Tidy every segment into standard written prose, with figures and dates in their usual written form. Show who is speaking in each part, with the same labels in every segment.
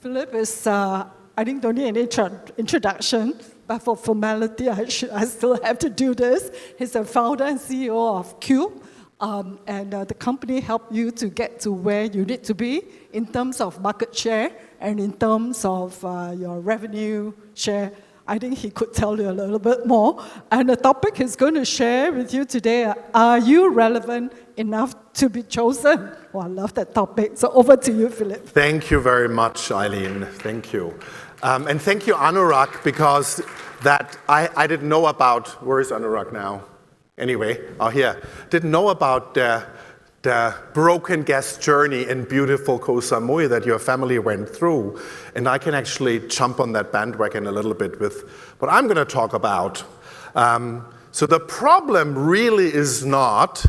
Speaker 1: Philip is, I think, don't need any introduction, but for formality, I still have to do this. He's the founder and CEO of Q, and the company helped you to get to where you need to be in terms of market share and in terms of your revenue share. I think he could tell you a little bit more. And the topic he's going to share with you today, are you relevant enough to be chosen? Oh, I love that topic. So over to you, Philip.
Speaker 2: Thank you very much, Eileen. Thank you. And thank you, Anurag, because that I didn't know about, where is Anurag now? Anyway, here. Didn't know about the broken guest journey in beautiful Koh Samui that your family went through. And I can actually jump on that bandwagon a little bit with what I'm going to talk about. So the problem really is not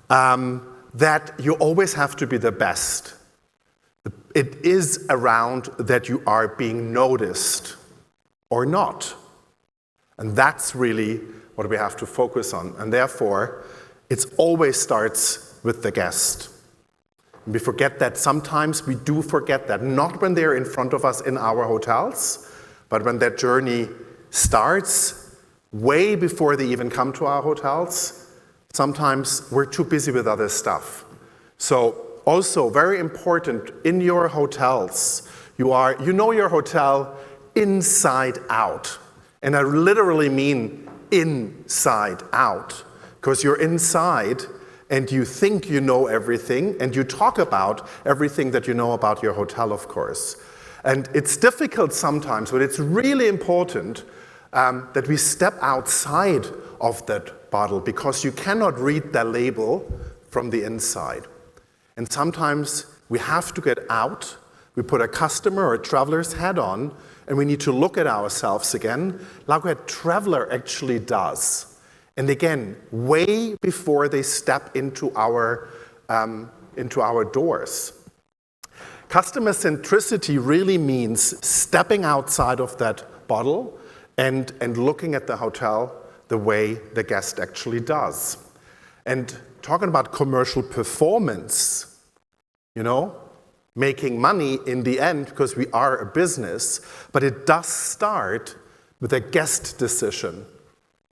Speaker 2: that you always have to be the best. It is around that you are being noticed or not. And that's really what we have to focus on. And therefore, it always starts with the guest. And we forget that sometimes, we do forget that, not when they're in front of us in our hotels, but when that journey starts, way before they even come to our hotels. Sometimes we're too busy with other stuff. So also very important, in your hotels, you know your hotel inside out. And I literally mean inside out, because you're inside and you think you know everything, and you talk about everything that you know about your hotel, of course. And it's difficult sometimes, but it's really important that we step outside of that bottle, because you cannot read the label from the inside. And sometimes we have to get out, we put a customer or a traveler's hat on, and we need to look at ourselves again, like a traveler actually does. And again, way before they step into our doors. Customer centricity really means stepping outside of that bottle and looking at the hotel the way the guest actually does. And talking about commercial performance, making money in the end, because we are a business, but it does start with a guest decision.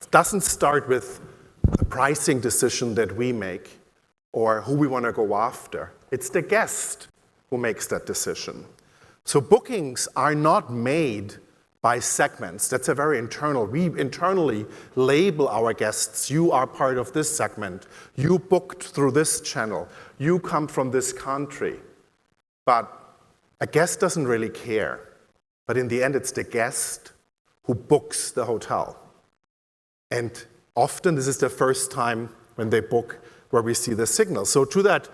Speaker 2: It doesn't start with a pricing decision that we make or who we want to go after. It's the guest who makes that decision. So bookings are not made by segments. That's a very internal. We internally label our guests. You are part of this segment. You booked through this channel. You come from this country. But a guest doesn't really care. But in the end, it's the guest who books the hotel. And often this is the first time when they book where we see the signal. So to that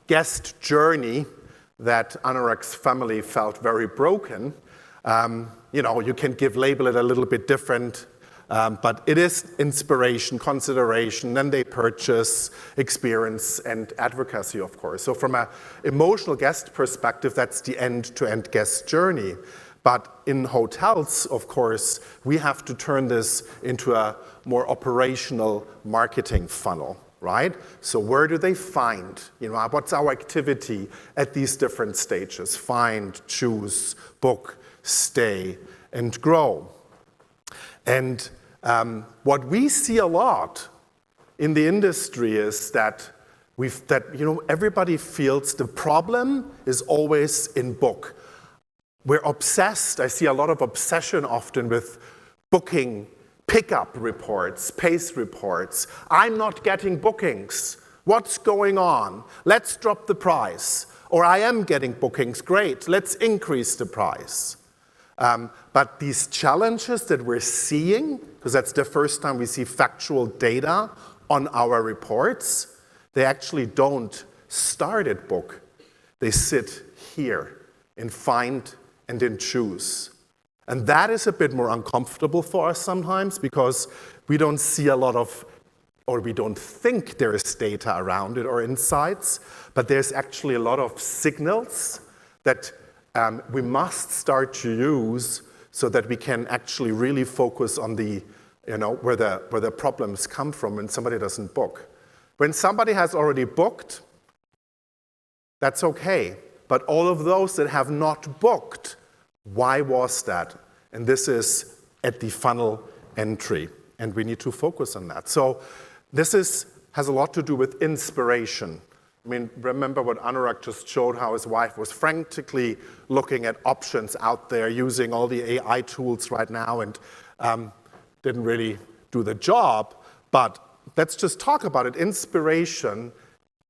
Speaker 2: guest journey that Anurag's family felt very broken, you can label it a little bit different, but it is inspiration, consideration, then they purchase, experience, and advocacy, of course. So from an emotional guest perspective, that's the end-to-end guest journey. But in hotels, of course, we have to turn this into a more operational marketing funnel, right? So where do they find? What's our activity at these different stages? Find, choose, book, stay, and grow. And what we see a lot in the industry is that everybody feels the problem is always in book. We're obsessed. I see a lot of obsession often with booking pickup reports, pace reports. I'm not getting bookings. What's going on? Let's drop the price. Or I am getting bookings. Great. Let's increase the price. But these challenges that we're seeing, because that's the first time we see factual data on our reports, they actually don't start at book. They sit here in find and in choose. And that is a bit more uncomfortable for us sometimes, because we don't see a lot of, or we don't think there is data around it or insights, but there's actually a lot of signals that we must start to use so that we can actually really focus on the, where the problems come from when somebody doesn't book. When somebody has already booked, that's okay. but all of those that have not booked, why was that? And this is at the funnel entry, and we need to focus on that. So this has a lot to do with inspiration. I mean, remember what Anurag just showed, how his wife was frantically looking at options out there, using all the AI tools right now, and didn't really do the job. But let's just talk about it. Inspiration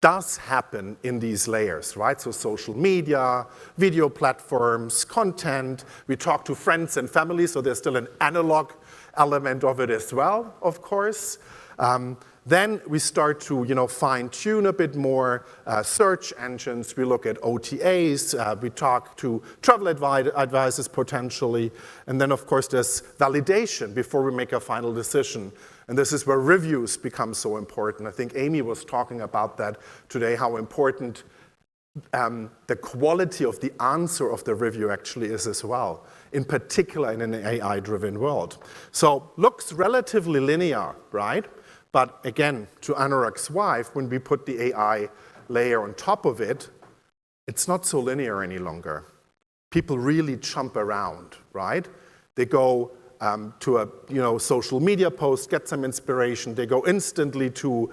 Speaker 2: does happen in these layers, right? So social media, video platforms, content. We talk to friends and family, so there's still an analog element of it as well, of course. Then we start to fine-tune a bit more search engines. We look at OTAs. We talk to travel advisors potentially. And then, of course, there's validation before we make a final decision. And this is where reviews become so important. I think Amy was talking about that today, how important the quality of the answer of the review actually is as well, in particular in an AI-driven world. So looks relatively linear, right? But again, to Anurag's wife, when we put the AI layer on top of it, it's not so linear any longer. People really jump around, right? They go to a social media post, get some inspiration. They go instantly to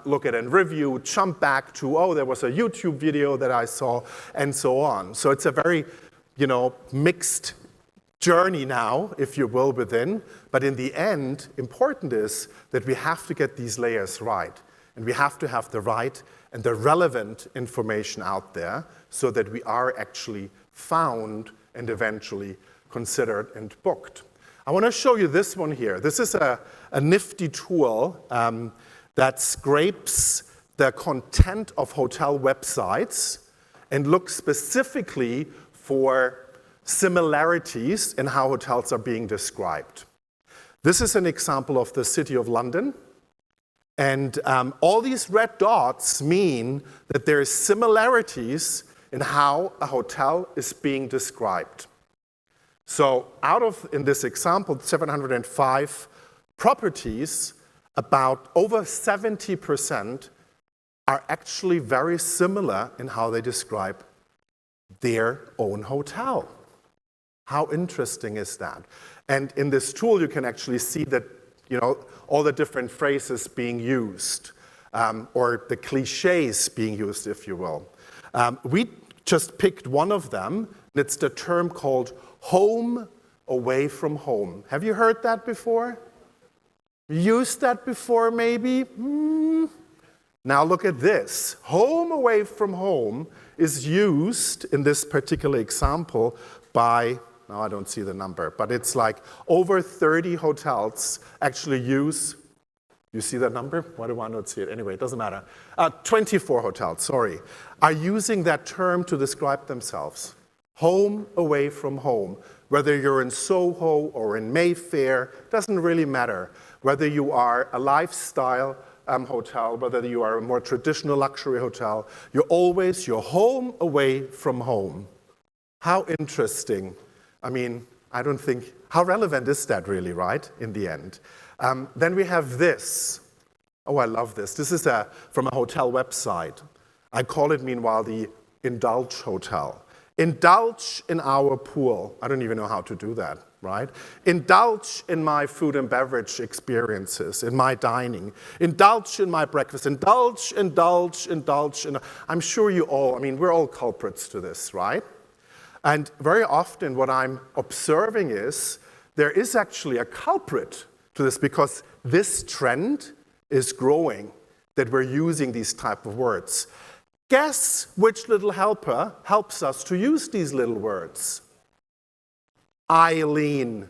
Speaker 2: look at a review, jump back to, oh, there was a YouTube video that I saw, and so on. So it's a very mixed journey now, if you will, within. But in the end, important is that we have to get these layers right. And we have to have the right and the relevant information out there so that we are actually found and eventually considered and booked. I want to show you this one here. This is a nifty tool that scrapes the content of hotel websites and looks specifically for similarities in how hotels are being described. This is an example of the City of London. And all these red dots mean that there are similarities in how a hotel is being described. So in this example, 705 properties, about over 70% are actually very similar in how they describe their own hotel. How interesting is that? And in this tool, you can actually see that, all the different phrases being used, or the cliches being used, if you will. We just picked one of them, and it's the term called home away from home. Have you heard that before? Used that before, maybe? Now look at this. Home away from home is used in this particular example by, now I don't see the number, but it's like over 30 hotels actually use, you see that number? Why do I not see it? Anyway, it doesn't matter. 24 hotels, sorry, are using that term to describe themselves. Home away from home. Whether you're in Soho or in Mayfair, doesn't really matter. Whether you are a lifestyle hotel, whether you are a more traditional luxury hotel, you're always your home away from home. How interesting. I mean, I don't think, how relevant is that really, right, in the end? Then we have this. Oh, I love this. This is from a hotel website. I call it, meanwhile, the Indulge Hotel. Indulge in our pool. I don't even know how to do that, right? Indulge in my food and beverage experiences, in my dining. Indulge in my breakfast. Indulge. I'm sure we're all culprits to this, right? And very often what I'm observing is there is actually a culprit to this because this trend is growing, that we're using these type of words. Guess which little helper helps us to use these little words? Eileen.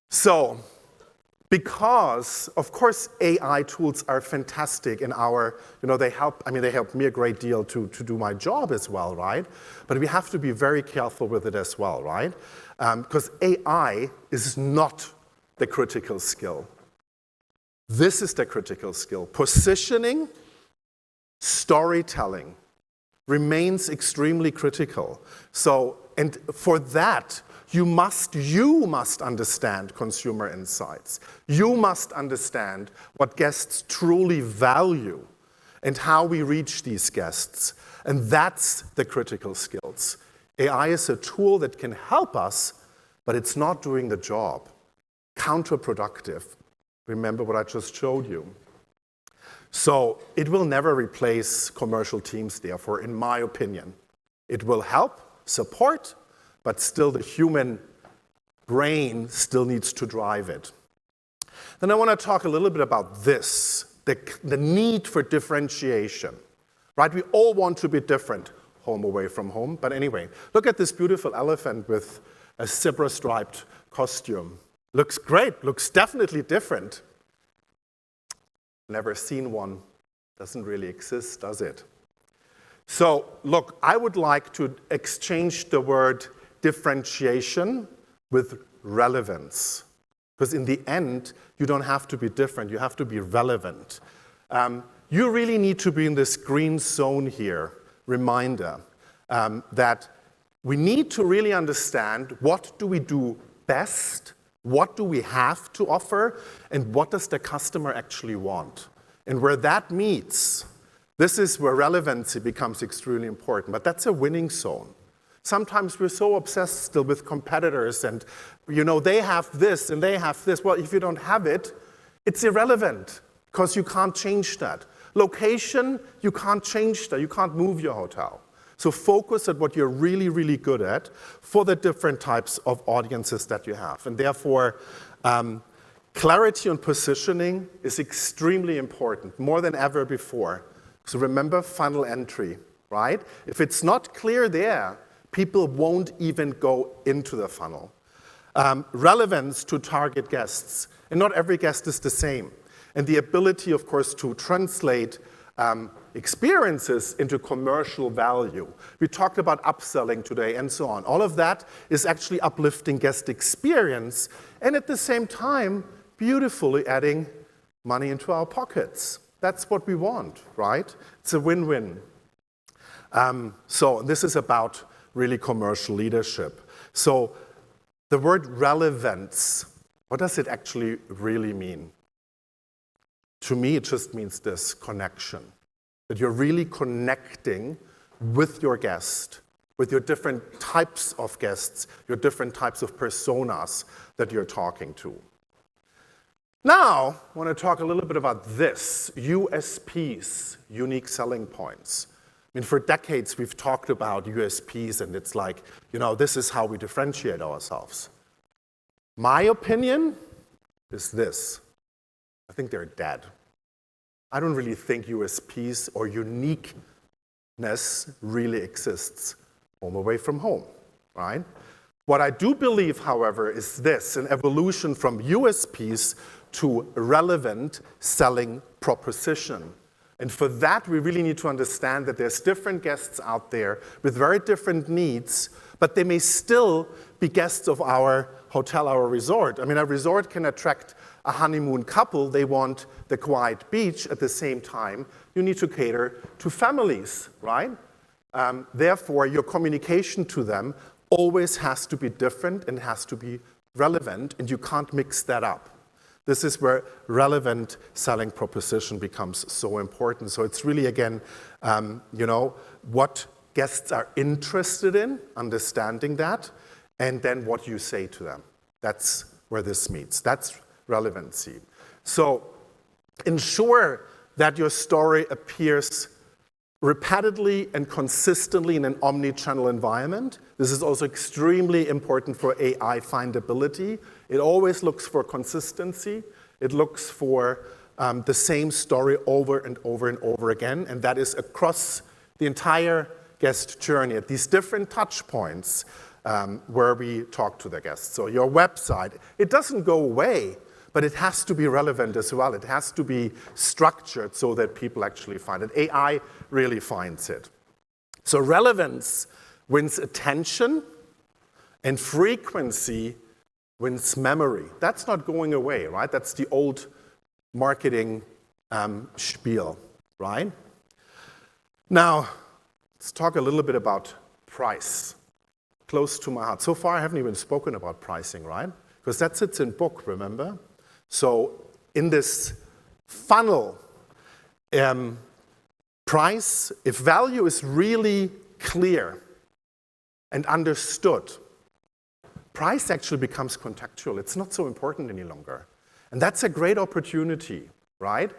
Speaker 2: So, because, of course, AI tools are fantastic in they help me a great deal to do my job as well, right? But we have to be very careful with it as well, right? Because AI is not the critical skill. This is the critical skill. Positioning, storytelling remains extremely critical. So, and for that, you must understand consumer insights. You must understand what guests truly value. and how we reach these guests. And that's the critical skills. AI is a tool that can help us, but it's not doing the job. Counterproductive. Remember what I just showed you. So it will never replace commercial teams, therefore, in my opinion. It will help, support, but still the human brain still needs to drive it. Then I want to talk a little bit about this, the need for differentiation. Right? We all want to be different, home away from home. But anyway, look at this beautiful elephant with a zebra-striped costume. Looks great, looks definitely different. Never seen one. Doesn't really exist, does it? So, look, I would like to exchange the word differentiation with relevance. Because in the end, you don't have to be different, you have to be relevant. You really need to be in this green zone here, reminder, that we need to really understand what do we do best, what do we have to offer, and what does the customer actually want. And where that meets, this is where relevancy becomes extremely important, but that's a winning zone. Sometimes we're so obsessed still with competitors and, they have this and they have this. Well, if you don't have it, it's irrelevant because you can't change that. Location, you can't change that. You can't move your hotel. So focus on what you're really, really good at for the different types of audiences that you have. And therefore, clarity on positioning is extremely important, more than ever before. So remember funnel entry, right? If it's not clear there, people won't even go into the funnel. Relevance to target guests. And not every guest is the same. And the ability, of course, to translate experiences into commercial value. We talked about upselling today and so on. All of that is actually uplifting guest experience and at the same time, beautifully adding money into our pockets. That's what we want, right? It's a win-win. So this is about really commercial leadership. So the word relevance, what does it actually really mean? To me, it just means this connection, that you're really connecting with your guest, with your different types of guests, your different types of personas that you're talking to. Now, I want to talk a little bit about this, USPs, unique selling points. I mean, for decades, we've talked about USPs, and it's like, this is how we differentiate ourselves. My opinion is this. I think they're dead. I don't really think USPs or uniqueness really exists home away from home, right? What I do believe, however, is this, an evolution from USPs to relevant selling proposition. And for that, we really need to understand that there's different guests out there with very different needs, but they may still be guests of our hotel, our resort. I mean, a resort can attract a honeymoon couple. They want the quiet beach. At the same time, you need to cater to families, right? Therefore, your communication to them always has to be different and has to be relevant, and you can't mix that up. This is where relevant selling proposition becomes so important. So it's really, again, what guests are interested in, understanding that, and then what you say to them. That's where this meets. That's relevancy. So ensure that your story appears repeatedly and consistently in an omni-channel environment. This is also extremely important for AI findability. It always looks for consistency. It looks for the same story over and over and over again, and that is across the entire guest journey at these different touch points where we talk to the guests. So your website, it doesn't go away, but it has to be relevant as well. It has to be structured so that people actually find it. AI really finds it. So relevance wins attention, and frequency wins memory. That's not going away, right? That's the old marketing spiel, right? Now, let's talk a little bit about price. Close to my heart. So far, I haven't even spoken about pricing, right? Because that sits in book, remember? So in this funnel, Price, if value is really clear and understood, price actually becomes contextual. It's not so important any longer. And that's a great opportunity, right?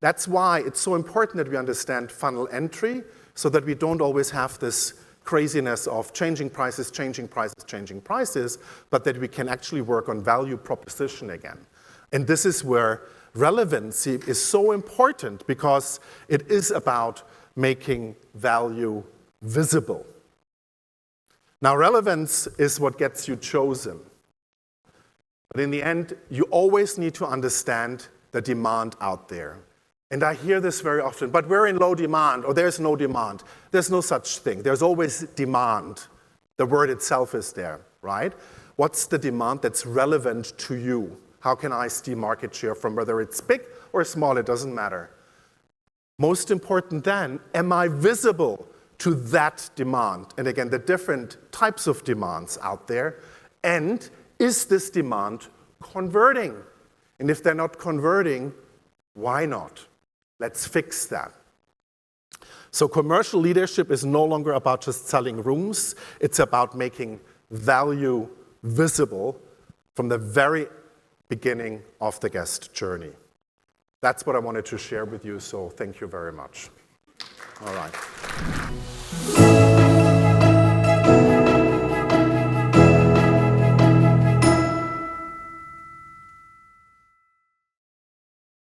Speaker 2: That's why it's so important that we understand funnel entry so that we don't always have this craziness of changing prices, but that we can actually work on value proposition again. And this is where relevancy is so important because it is about making value visible. Now, relevance is what gets you chosen. But in the end, you always need to understand the demand out there. And I hear this very often, but we're in low demand, or there's no demand. There's no such thing. There's always demand. The word itself is there, right? What's the demand that's relevant to you? How can I steal market share from whether it's big or small? It doesn't matter. Most important then, am I visible to that demand? And again, the different types of demands out there. And is this demand converting? And if they're not converting, why not? Let's fix that. So commercial leadership is no longer about just selling rooms. It's about making value visible from the very beginning of the guest journey. That's what I wanted to share with you, so thank you very much. All right.